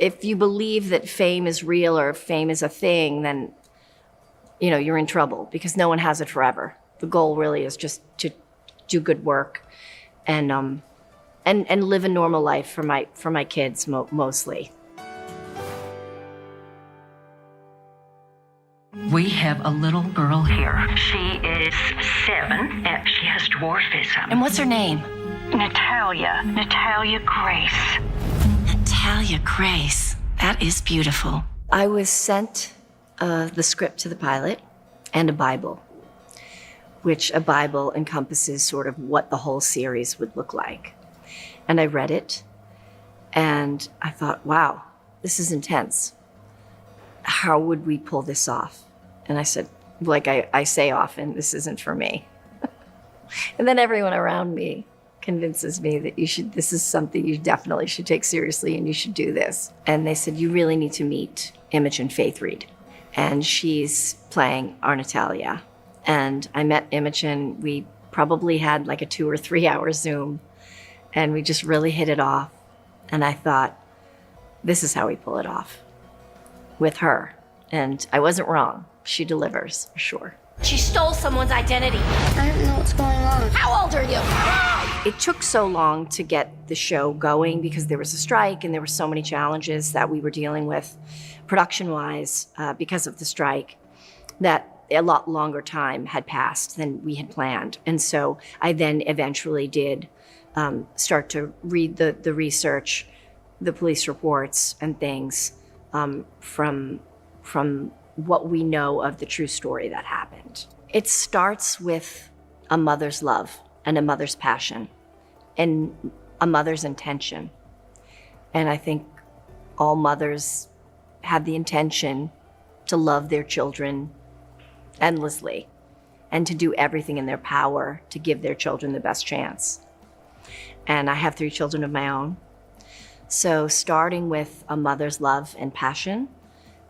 if you believe that fame is real or fame is a thing, then, you're in trouble because no one has it forever. The goal really is just to do good work and live a normal life for my kids mostly. We have a little girl here. She is 7 and she has dwarfism. And what's her name? Natalia Grace. Natalia Grace. That is beautiful. I was sent the script to the pilot and a Bible, which a Bible encompasses sort of what the whole series would look like. And I read it and I thought, wow, this is intense. How would we pull this off? And I said, like I say often, this isn't for me. And then everyone around me convinces me that this is something you definitely should take seriously and you should do this. And they said, you really need to meet Imogen Faith Reed. And she's playing our Natalia. And I met Imogen. We probably had like a 2 or 3 hour Zoom and we just really hit it off. And I thought, this is how we pull it off with her. And I wasn't wrong. She delivers, for sure. She stole someone's identity. I don't know what's going on. How old are you? It took so long to get the show going because there was a strike and there were so many challenges that we were dealing with production-wise because of the strike that a lot longer time had passed than we had planned. And so I then eventually did start to read the research, the police reports and things from what we know of the true story that happened. It starts with a mother's love and a mother's passion and a mother's intention. And I think all mothers have the intention to love their children endlessly and to do everything in their power to give their children the best chance. And I have 3 children of my own. So starting with a mother's love and passion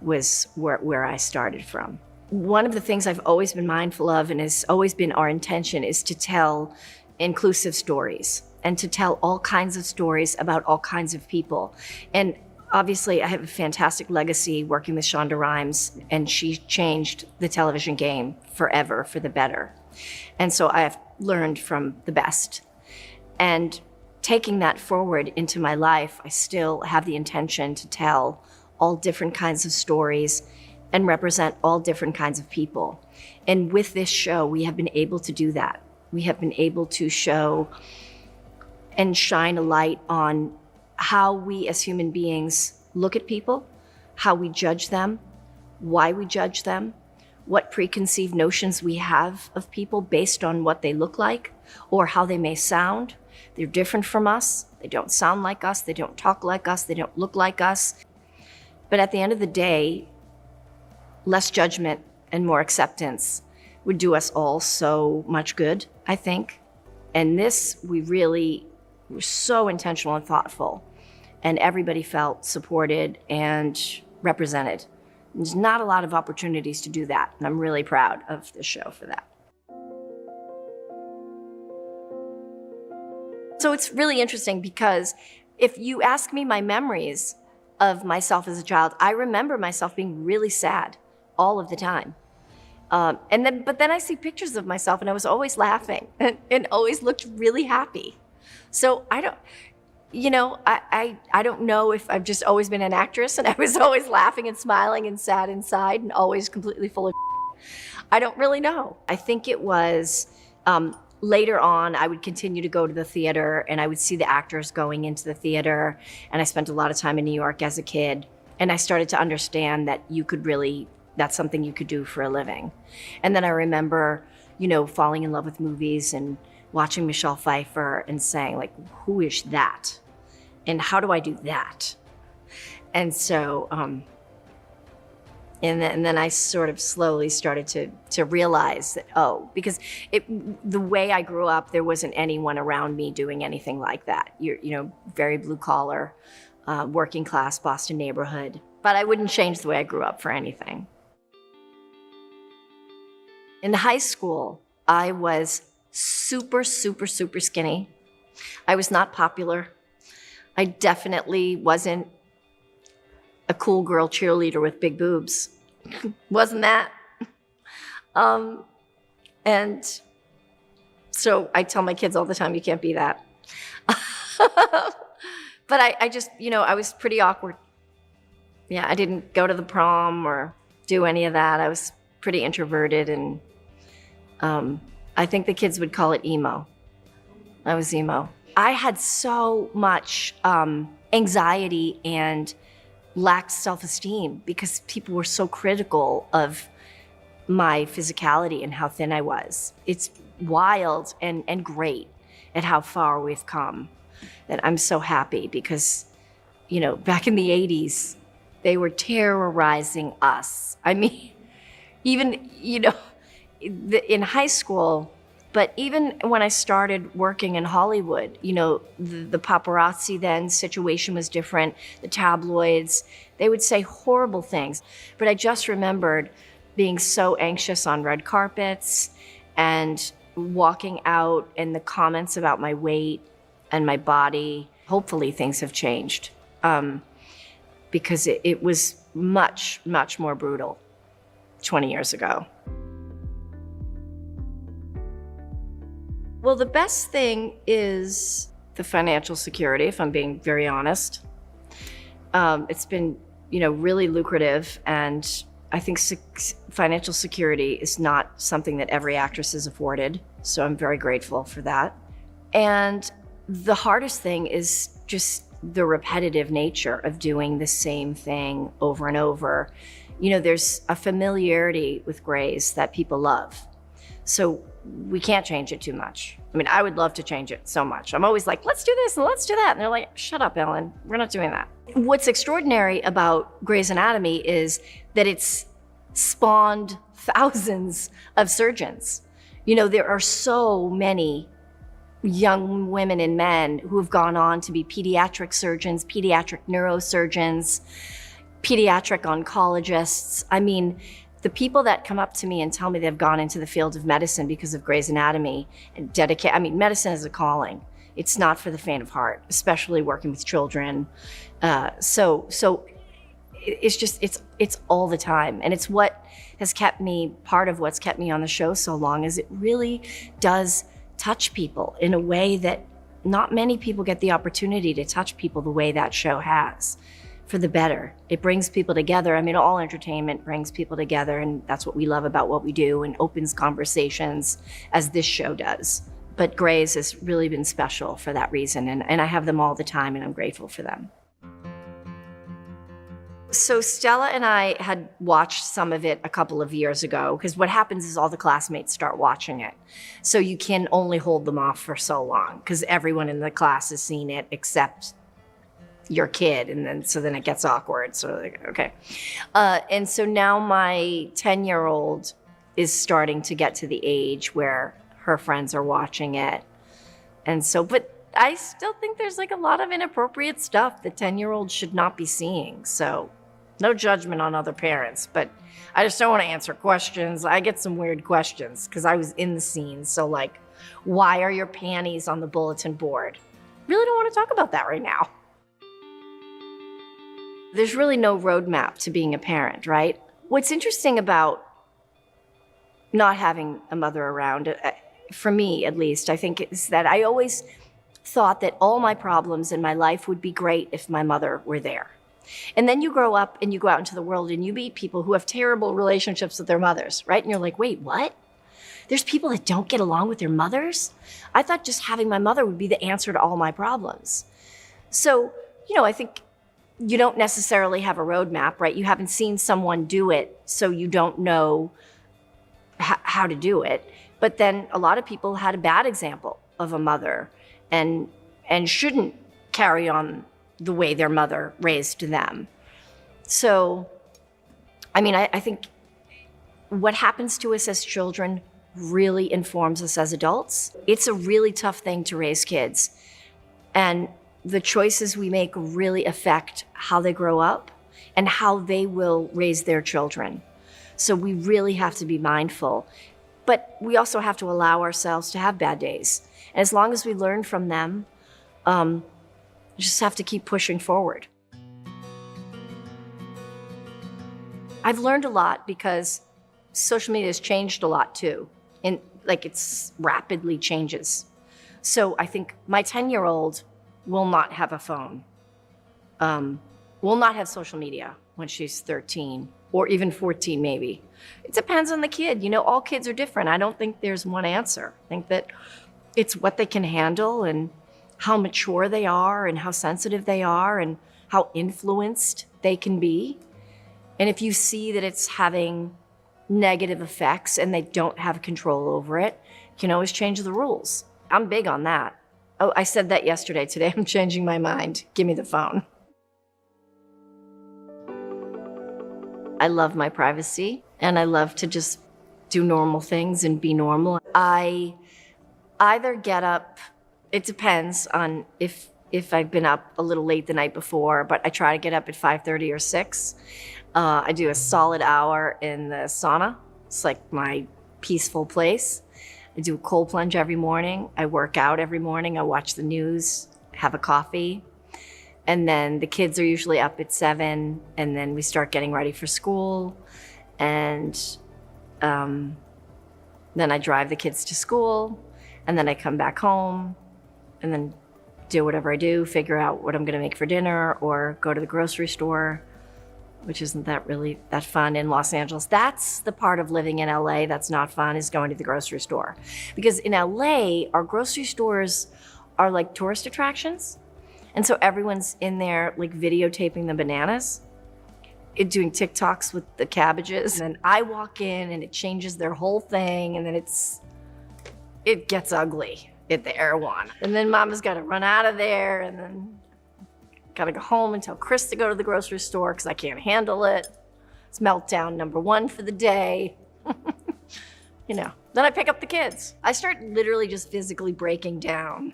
was where I started from. One of the things I've always been mindful of and has always been our intention is to tell inclusive stories and to tell all kinds of stories about all kinds of people. And obviously I have a fantastic legacy working with Shonda Rhimes, and she changed the television game forever for the better. And so I have learned from the best. And taking that forward into my life, I still have the intention to tell all different kinds of stories and represent all different kinds of people. And with this show, we have been able to do that. We have been able to show and shine a light on how we as human beings look at people, how we judge them, why we judge them, what preconceived notions we have of people based on what they look like or how they may sound. They're different from us. They don't sound like us. They don't talk like us. They don't look like us. But at the end of the day, less judgment and more acceptance would do us all so much good, I think. And this, we really were so intentional and thoughtful, and everybody felt supported and represented. There's not a lot of opportunities to do that, and I'm really proud of the show for that. So it's really interesting because if you ask me my memories of myself as a child, I remember myself being really sad all of the time. But then I see pictures of myself and I was always laughing and always looked really happy. So I don't know if I've just always been an actress and I was always laughing and smiling and sad inside and always completely full of I don't really know. I think it was later on, I would continue to go to the theater and I would see the actors going into the theater. And I spent a lot of time in New York as a kid. And I started to understand that that's something you could do for a living. And then I remember, falling in love with movies and watching Michelle Pfeiffer and saying, like, who is that? And how do I do that? And so, and then I sort of slowly started to realize that, because the way I grew up, there wasn't anyone around me doing anything like that. Very blue collar, working class Boston neighborhood. But I wouldn't change the way I grew up for anything. In high school, I was super, super, super skinny. I was not popular. I definitely wasn't a cool girl cheerleader with big boobs. Wasn't that? And so I tell my kids all the time, you can't be that. But I just, I was pretty awkward. Yeah, I didn't go to the prom or do any of that. I was pretty introverted, and I think the kids would call it emo. I was emo. I had so much anxiety and lacked self-esteem because people were so critical of my physicality and how thin I was. It's wild and great at how far we've come. That I'm so happy because, back in the 80s, they were terrorizing us. I mean, even, in high school, but even when I started working in Hollywood, the paparazzi then situation was different. The tabloids, they would say horrible things. But I just remembered being so anxious on red carpets and walking out and the comments about my weight and my body. Hopefully things have changed because it was much, much more brutal 20 years ago. Well, the best thing is the financial security, if I'm being very honest. It's been, really lucrative, and I think financial security is not something that every actress is afforded, so I'm very grateful for that. And the hardest thing is just the repetitive nature of doing the same thing over and over. There's a familiarity with Grey's that people love. So we can't change it too much. I mean, I would love to change it so much. I'm always like, let's do this and let's do that. And they're like, shut up, Ellen. We're not doing that. What's extraordinary about Grey's Anatomy is that it's spawned thousands of surgeons. There are so many young women and men who have gone on to be pediatric surgeons, pediatric neurosurgeons, pediatric oncologists. I mean, the people that come up to me and tell me they've gone into the field of medicine because of Grey's Anatomy and medicine is a calling. It's not for the faint of heart, especially working with children. So it's all the time. And it's what has kept me, part of what's kept me on the show so long, is it really does touch people in a way that not many people get the opportunity to touch people the way that show has. For the better. It brings people together. I mean, all entertainment brings people together, and that's what we love about what we do, and opens conversations, as this show does. But Grey's has really been special for that reason, and I have them all the time, and I'm grateful for them. So Stella and I had watched some of it a couple of years ago, because what happens is all the classmates start watching it. So you can only hold them off for so long, because everyone in the class has seen it except your kid, and then it gets awkward. So like, okay. And so now my 10-year-old is starting to get to the age where her friends are watching it. And so, but I still think there's like a lot of inappropriate stuff that 10-year-olds should not be seeing. So no judgment on other parents, but I just don't want to answer questions. I get some weird questions because I was in the scene. So like, why are your panties on the bulletin board? Really don't want to talk about that right now. There's really no roadmap to being a parent, right? What's interesting about not having a mother around, for me at least, I think, is that I always thought that all my problems in my life would be great if my mother were there. And then you grow up and you go out into the world and you meet people who have terrible relationships with their mothers, right? And you're like, wait, what? There's people that don't get along with their mothers? I thought just having my mother would be the answer to all my problems. So, I think you don't necessarily have a roadmap, right? You haven't seen someone do it, so you don't know how to do it. But then a lot of people had a bad example of a mother and shouldn't carry on the way their mother raised them. So, I mean, I think what happens to us as children really informs us as adults. It's a really tough thing to raise kids. And the choices we make really affect how they grow up and how they will raise their children. So we really have to be mindful. But we also have to allow ourselves to have bad days. And as long as we learn from them, we just have to keep pushing forward. I've learned a lot because social media has changed a lot too. And like it's rapidly changes. So I think my 10-year-old will not have a phone, will not have social media when she's 13 or even 14 maybe. It depends on the kid. You know, all kids are different. I don't think there's one answer. I think that it's what they can handle and how mature they are and how sensitive they are and how influenced they can be. And if you see that it's having negative effects and they don't have control over it, you can always change the rules. I'm big on that. Oh, I said that yesterday. Today I'm changing my mind. Give me the phone. I love my privacy and I love to just do normal things and be normal. I either get up, it depends on if I've been up a little late the night before, but I try to get up at 5:30 or 6. I do a solid hour in the sauna. It's like my peaceful place. I do a cold plunge every morning. I work out every morning. I watch the news, have a coffee. And then the kids are usually up at 7, and then we start getting ready for school. And then I drive the kids to school, and then I come back home, and then do whatever I do, figure out what I'm gonna make for dinner, or go to the grocery store, which isn't that really that fun in Los Angeles. That's the part of living in LA that's not fun, is going to the grocery store. Because in LA, our grocery stores are like tourist attractions. And so everyone's in there like videotaping the bananas, doing TikToks with the cabbages. And I walk in and it changes their whole thing, and then it gets ugly at the Erewhon. And then Mama's gotta run out of there, and then gotta go home and tell Chris to go to the grocery store because I can't handle it. It's meltdown number 1 for the day. You know, then I pick up the kids. I start literally just physically breaking down.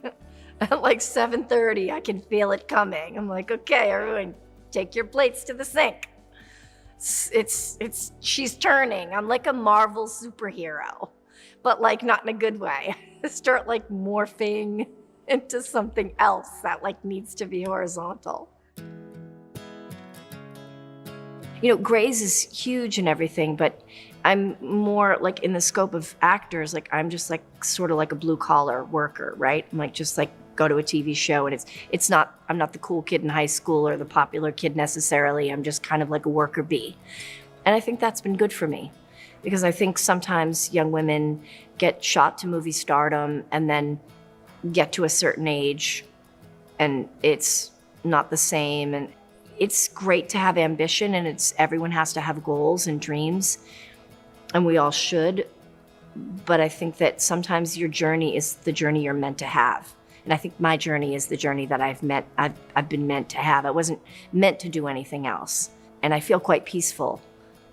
At like 7:30, I can feel it coming. I'm like, okay, everyone, take your plates to the sink. She's turning. I'm like a Marvel superhero, but like not in a good way. I start like morphing into something else that like needs to be horizontal. You know, Grey's is huge and everything, but I'm more like in the scope of actors, like I'm just like sort of like a blue collar worker, right? I'm like just like go to a TV show, and it's not, I'm not the cool kid in high school or the popular kid necessarily. I'm just kind of like a worker bee. And I think that's been good for me, because I think sometimes young women get shot to movie stardom and then get to a certain age and it's not the same. And it's great to have ambition, and everyone has to have goals and dreams, and we all should. But I think that sometimes your journey is the journey you're meant to have. And I think my journey is the journey that I've been meant to have. I wasn't meant to do anything else. And I feel quite peaceful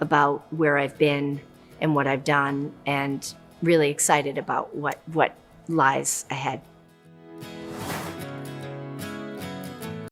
about where I've been and what I've done, and really excited about what lies ahead.